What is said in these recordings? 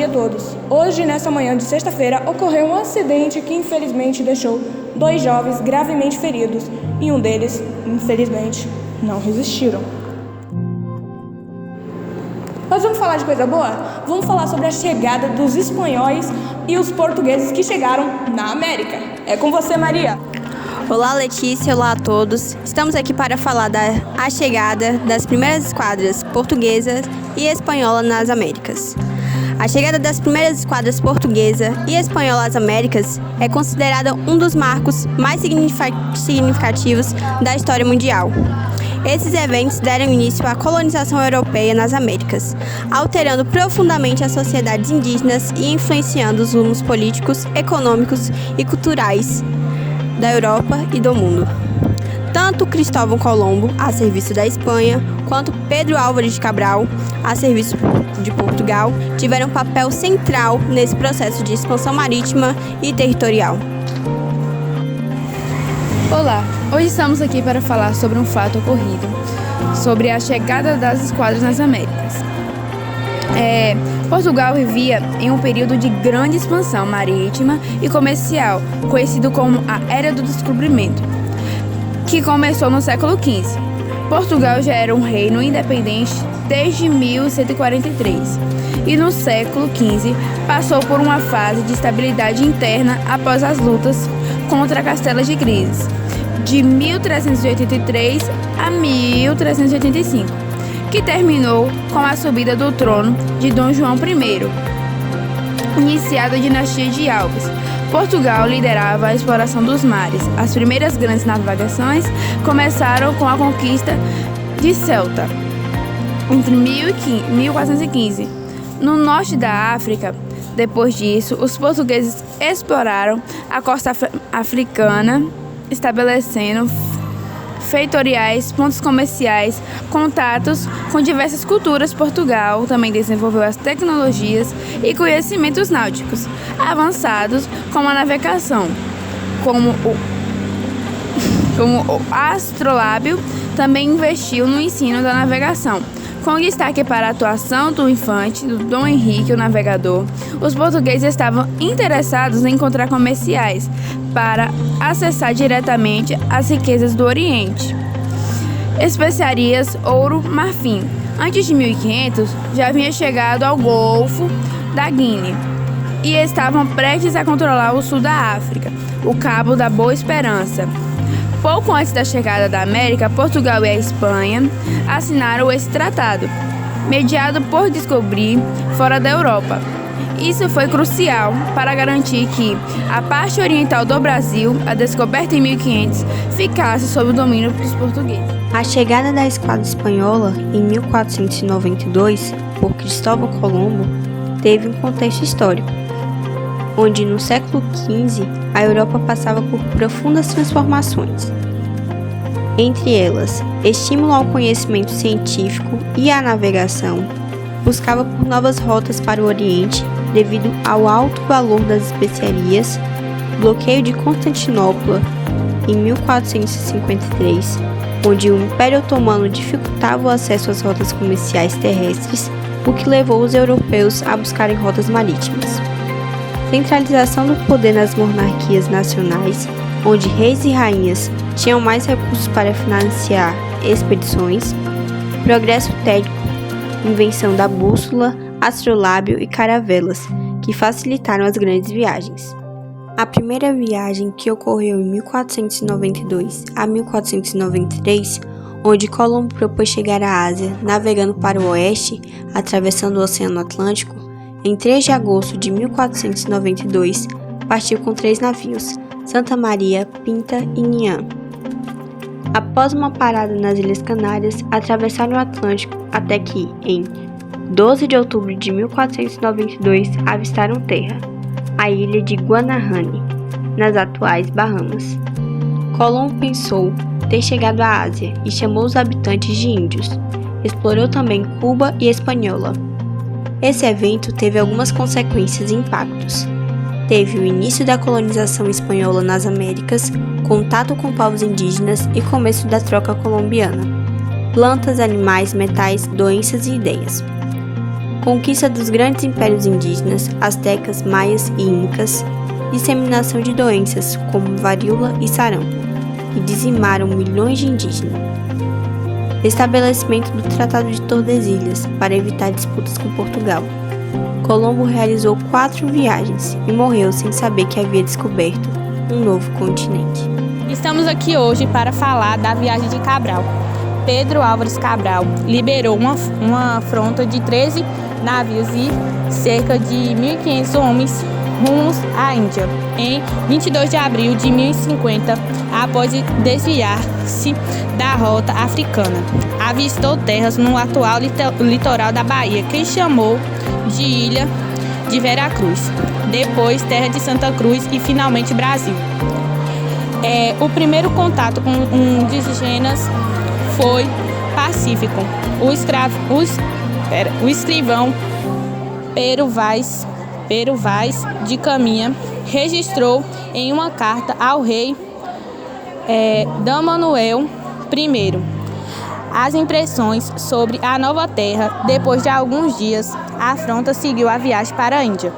dia a todos. Hoje, nessa manhã de sexta-feira, ocorreu um acidente que infelizmente deixou 2 jovens gravemente feridos e um deles, infelizmente, não resistiram. Mas vamos falar de coisa boa? Vamos falar sobre a chegada dos espanhóis e os portugueses que chegaram na América. É com você, Maria. Olá, Letícia, olá a todos. Estamos aqui para falar da chegada das primeiras esquadras portuguesas e espanholas nas Américas. A chegada das primeiras esquadras portuguesa e espanhola às Américas é considerada um dos marcos mais significativos da história mundial. Esses eventos deram início à colonização europeia nas Américas, alterando profundamente as sociedades indígenas e influenciando os rumos políticos, econômicos e culturais da Europa e do mundo. Tanto Cristóvão Colombo, a serviço da Espanha, quanto Pedro Álvares de Cabral, a serviço de Portugal, tiveram um papel central nesse processo de expansão marítima e territorial. Olá, hoje estamos aqui para falar sobre um fato ocorrido, sobre a chegada das esquadras nas Américas. Portugal vivia em um período de grande expansão marítima e comercial, conhecido como a Era do Descobrimento, que começou no século XV. Portugal já era um reino independente desde 1143 e no século XV passou por uma fase de estabilidade interna após as lutas contra Castela de Crises, de 1383 a 1385. Que terminou com a subida do trono de Dom João I, iniciada a dinastia de Alves. Portugal liderava a exploração dos mares. As primeiras grandes navegações começaram com a conquista de Ceuta, entre 1415. No norte da África, depois disso, os portugueses exploraram a costa africana, estabelecendo feitoriais, pontos comerciais, contatos com diversas culturas. Portugal também desenvolveu as tecnologias e conhecimentos náuticos avançados, como a navegação, como o astrolábio. Também investiu no ensino da navegação, com destaque para a atuação do infante, do Dom Henrique, o navegador. Os portugueses estavam interessados em encontrar comerciais para acessar diretamente as riquezas do Oriente, especiarias, ouro, marfim. Antes de 1500, já havia chegado ao Golfo da Guiné e estavam prestes a controlar o sul da África, o Cabo da Boa Esperança. Pouco antes da chegada da América, Portugal e a Espanha assinaram esse tratado, mediado por descobrir fora da Europa. Isso foi crucial para garantir que a parte oriental do Brasil, a descoberta em 1500, ficasse sob o domínio dos portugueses. A chegada da esquadra espanhola em 1492 por Cristóvão Colombo teve um contexto histórico, onde no século XV a Europa passava por profundas transformações. Entre elas, estímulo ao conhecimento científico e à navegação, buscava por novas rotas para o Oriente devido ao alto valor das especiarias, bloqueio de Constantinopla em 1453, onde o Império Otomano dificultava o acesso às rotas comerciais terrestres, o que levou os europeus a buscarem rotas marítimas. Centralização do poder nas monarquias nacionais, onde reis e rainhas tinham mais recursos para financiar expedições. Progresso técnico, invenção da bússola, astrolábio e caravelas, que facilitaram as grandes viagens. A primeira viagem, que ocorreu em 1492 a 1493, onde Colombo propôs chegar à Ásia, navegando para o oeste, atravessando o Oceano Atlântico, em 3 de agosto de 1492, partiu com 3 navios, Santa Maria, Pinta e Niã. Após uma parada nas Ilhas Canárias, atravessaram o Atlântico até que, em 12 de outubro de 1492, avistaram terra, a ilha de Guanahani, nas atuais Bahamas. Colombo pensou ter chegado à Ásia e chamou os habitantes de índios. Explorou também Cuba e Hispaniola. Esse evento teve algumas consequências e impactos. Teve o início da colonização espanhola nas Américas, contato com povos indígenas e começo da troca colombiana. Plantas, animais, metais, doenças e ideias. conquista dos grandes impérios indígenas, astecas, maias e incas, disseminação de doenças como varíola e sarampo, que dizimaram milhões de indígenas. Estabelecimento do Tratado de Tordesilhas para evitar disputas com Portugal. Colombo realizou 4 viagens e morreu sem saber que havia descoberto um novo continente. Estamos aqui hoje para falar da viagem de Cabral. Pedro Álvares Cabral liberou uma frota de 13 navios e cerca de 1.500 homens rumos à Índia. Em 22 de abril de 1050, após desviar-se da rota africana, avistou terras no atual litoral da Bahia, que chamou de Ilha de Veracruz, depois Terra de Santa Cruz e finalmente Brasil. O primeiro contato com indígenas foi pacífico. O escrivão Pero Vaz de Caminha registrou em uma carta ao rei D. Manuel I as impressões sobre a nova terra. Depois de alguns dias, a afronta seguiu a viagem para a Índia.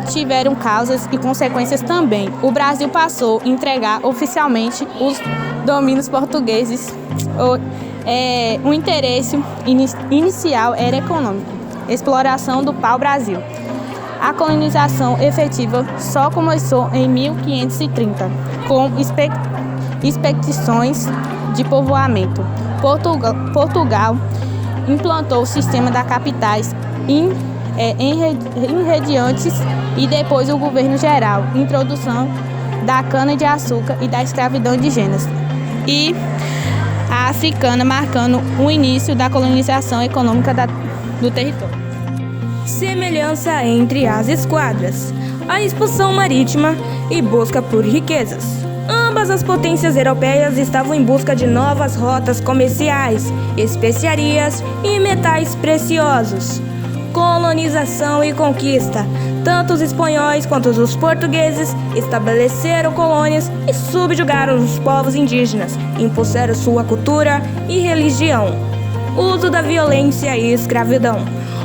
Tiveram causas e consequências também. O Brasil passou a entregar oficialmente os domínios portugueses. O interesse inicial era econômico, exploração do pau-brasil. A colonização efetiva só começou em 1530, com expedições de povoamento. Portugal implantou o sistema das capitais irradiantes e depois o governo geral, introdução da cana-de-açúcar e da escravidão indígena e a africana, marcando o início da colonização econômica do território. Semelhança entre as esquadras, a expulsão marítima e busca por riquezas. Ambas as potências europeias estavam em busca de novas rotas comerciais, especiarias e metais preciosos. Colonização e conquista. Tanto os espanhóis quanto os portugueses estabeleceram colônias e subjugaram os povos indígenas, impuseram sua cultura e religião. Uso da violência e escravidão.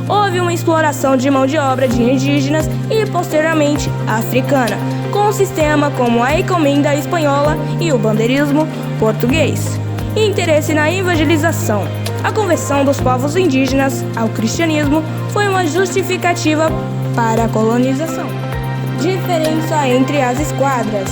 Houve uma exploração de mão de obra de indígenas e, posteriormente, africana, com um sistema como a encomenda espanhola e o bandeirismo português. Interesse na evangelização. A conversão dos povos indígenas ao cristianismo foi uma justificativa para a colonização. Diferença entre as esquadras.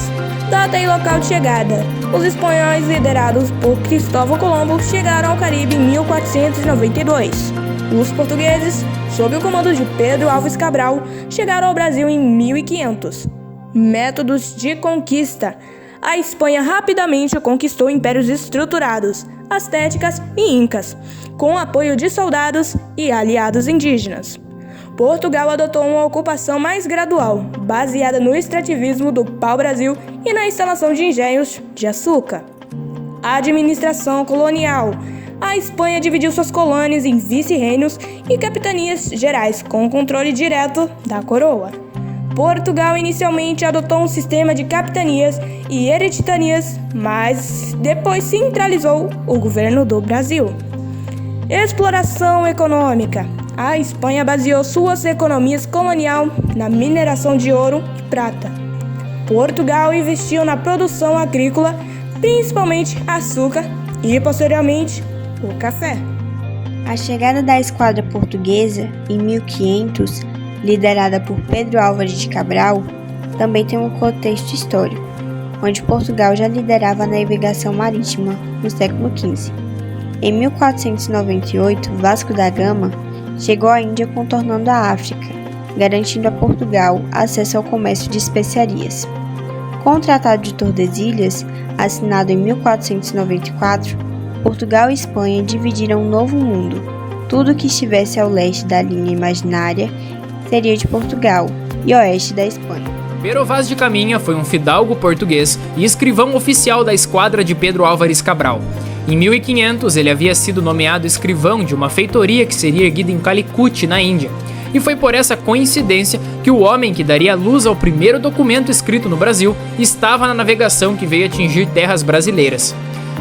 Data e local de chegada. Os espanhóis, liderados por Cristóvão Colombo, chegaram ao Caribe em 1492. Os portugueses, sob o comando de Pedro Álvares Cabral, chegaram ao Brasil em 1500. Métodos de conquista. A Espanha rapidamente conquistou impérios estruturados, astecas e incas, com o apoio de soldados e aliados indígenas. Portugal adotou uma ocupação mais gradual, baseada no extrativismo do pau-brasil e na instalação de engenhos de açúcar. Administração colonial. A Espanha dividiu suas colônias em vice-reinos e capitanias gerais, com controle direto da coroa. Portugal inicialmente adotou um sistema de capitanias e hereditarias, mas depois centralizou o governo do Brasil. Exploração econômica. A Espanha baseou suas economias colonial na mineração de ouro e prata. Portugal investiu na produção agrícola, principalmente açúcar e, posteriormente, o café. A chegada da esquadra portuguesa, em 1500, liderada por Pedro Álvares de Cabral, também tem um contexto histórico, onde Portugal já liderava a navegação marítima no século XV. Em 1498, Vasco da Gama chegou à Índia contornando a África, garantindo a Portugal acesso ao comércio de especiarias. Com o Tratado de Tordesilhas, assinado em 1494, Portugal e Espanha dividiram um novo mundo. Tudo que estivesse ao leste da linha imaginária seria de Portugal e oeste da Espanha. Pero Vaz de Caminha foi um fidalgo português e escrivão oficial da esquadra de Pedro Álvares Cabral. Em 1500, ele havia sido nomeado escrivão de uma feitoria que seria erguida em Calicut, na Índia. E foi por essa coincidência que o homem que daria luz ao primeiro documento escrito no Brasil estava na navegação que veio atingir terras brasileiras.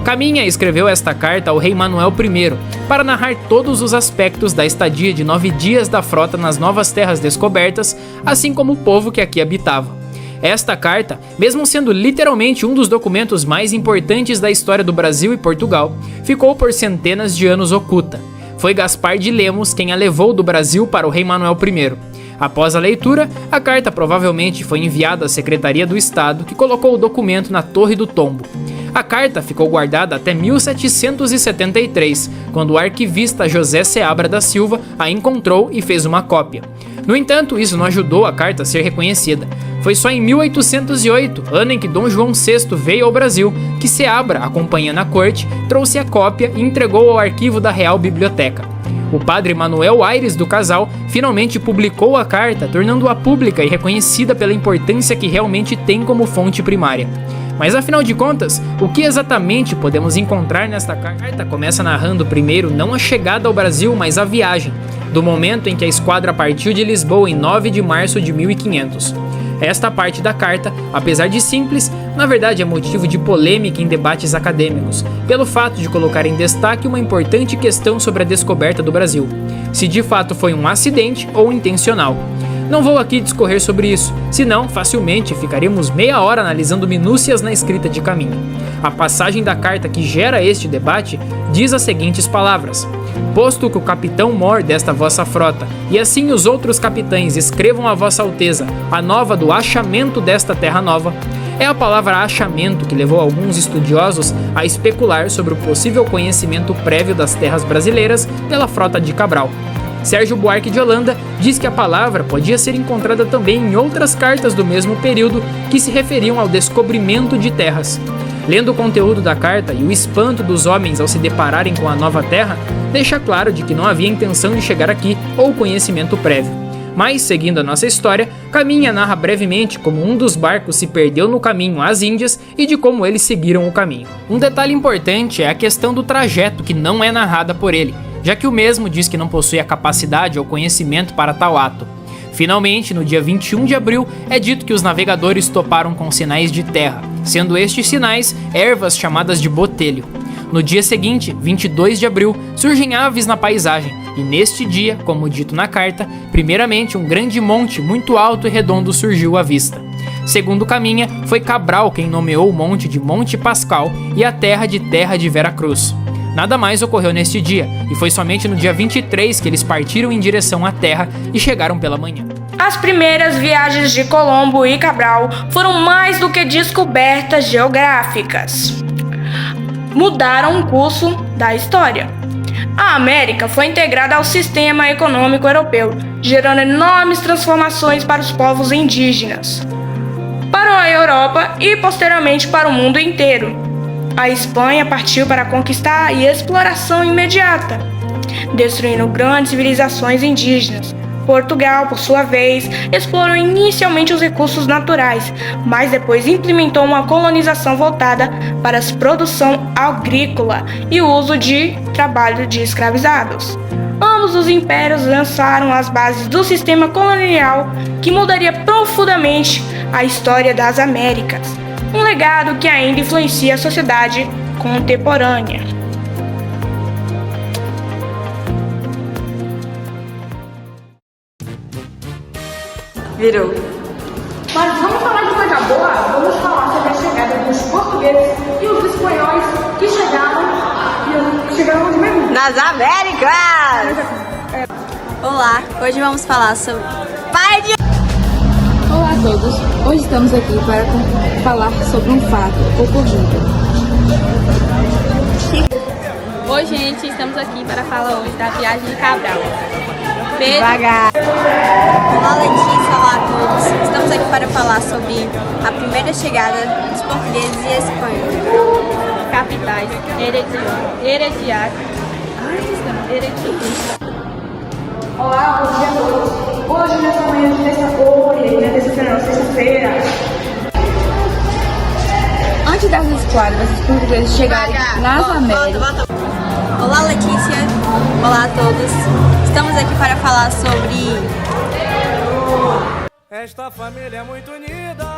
Caminha escreveu esta carta ao rei Manuel I para narrar todos os aspectos da estadia de 9 dias da frota nas novas terras descobertas, assim como o povo que aqui habitava. Esta carta, mesmo sendo literalmente um dos documentos mais importantes da história do Brasil e Portugal, ficou por centenas de anos oculta. Foi Gaspar de Lemos quem a levou do Brasil para o rei Manuel I. Após a leitura, a carta provavelmente foi enviada à Secretaria do Estado, que colocou o documento na Torre do Tombo. A carta ficou guardada até 1773, quando o arquivista José Seabra da Silva a encontrou e fez uma cópia. No entanto, isso não ajudou a carta a ser reconhecida. Foi só em 1808, ano em que Dom João VI veio ao Brasil, que Seabra, acompanhando a corte, trouxe a cópia e entregou ao arquivo da Real Biblioteca. O padre Manuel Aires do Casal finalmente publicou a carta, tornando-a pública e reconhecida pela importância que realmente tem como fonte primária. Mas afinal de contas, o que exatamente podemos encontrar nesta carta? A carta começa narrando primeiro não a chegada ao Brasil, mas a viagem, do momento em que a esquadra partiu de Lisboa em 9 de março de 1500. Esta parte da carta, apesar de simples, na verdade é motivo de polêmica em debates acadêmicos, pelo fato de colocar em destaque uma importante questão sobre a descoberta do Brasil, se de fato foi um acidente ou intencional. Não vou aqui discorrer sobre isso, senão facilmente ficaríamos meia hora analisando minúcias na escrita de Caminha. A passagem da carta que gera este debate diz as seguintes palavras: posto que o capitão mor desta vossa frota, e assim os outros capitães escrevam a vossa alteza a nova do achamento desta terra nova. É a palavra achamento que levou alguns estudiosos a especular sobre o possível conhecimento prévio das terras brasileiras pela frota de Cabral. Sérgio Buarque de Holanda diz que a palavra podia ser encontrada também em outras cartas do mesmo período que se referiam ao descobrimento de terras. Lendo o conteúdo da carta e o espanto dos homens ao se depararem com a nova terra, deixa claro de que não havia intenção de chegar aqui ou conhecimento prévio. Mas, seguindo a nossa história, Caminha narra brevemente como um dos barcos se perdeu no caminho às Índias e de como eles seguiram o caminho. Um detalhe importante é a questão do trajeto, que não é narrada por ele, já que o mesmo diz que não possui a capacidade ou conhecimento para tal ato. Finalmente, no dia 21 de abril, é dito que os navegadores toparam com sinais de terra, sendo estes sinais ervas chamadas de botelho. No dia seguinte, 22 de abril, surgem aves na paisagem, e neste dia, como dito na carta, primeiramente um grande monte muito alto e redondo surgiu à vista. Segundo Caminha, foi Cabral quem nomeou o monte de Monte Pascal e a terra de Vera Cruz. Nada mais ocorreu neste dia, e foi somente no dia 23 que eles partiram em direção à terra e chegaram pela manhã. As primeiras viagens de Colombo e Cabral foram mais do que descobertas geográficas. Mudaram o curso da história. A América foi integrada ao sistema econômico europeu, gerando enormes transformações para os povos indígenas, para a Europa e posteriormente para o mundo inteiro. A Espanha partiu para conquistar e exploração imediata, destruindo grandes civilizações indígenas. Portugal, por sua vez, explorou inicialmente os recursos naturais, mas depois implementou uma colonização voltada para a produção agrícola e o uso de trabalho de escravizados. Ambos os impérios lançaram as bases do sistema colonial que mudaria profundamente a história das Américas, um legado que ainda influencia a sociedade contemporânea. Virou. Mas vamos falar de coisa boa? Vamos falar sobre a chegada dos portugueses e os espanhóis que chegaram onde mesmo? Nas Américas! Olá, hoje vamos falar sobre Olá a todos, hoje estamos aqui para falar sobre um fato ocorrido. Oi, gente, estamos aqui para falar hoje da viagem de Cabral. Devagar. Olá, Letícia, olá a todos. Estamos aqui para falar sobre a primeira chegada dos portugueses e espanhóis. Capitais, herediários. Olá, bom dia a todos. Hoje, nessa manhã de sexta-feira. Antes das esquadras portuguesas chegarem nas Américas. Olá, Letícia. Olá a todos. Estamos aqui para falar sobre... Esta família é muito unida.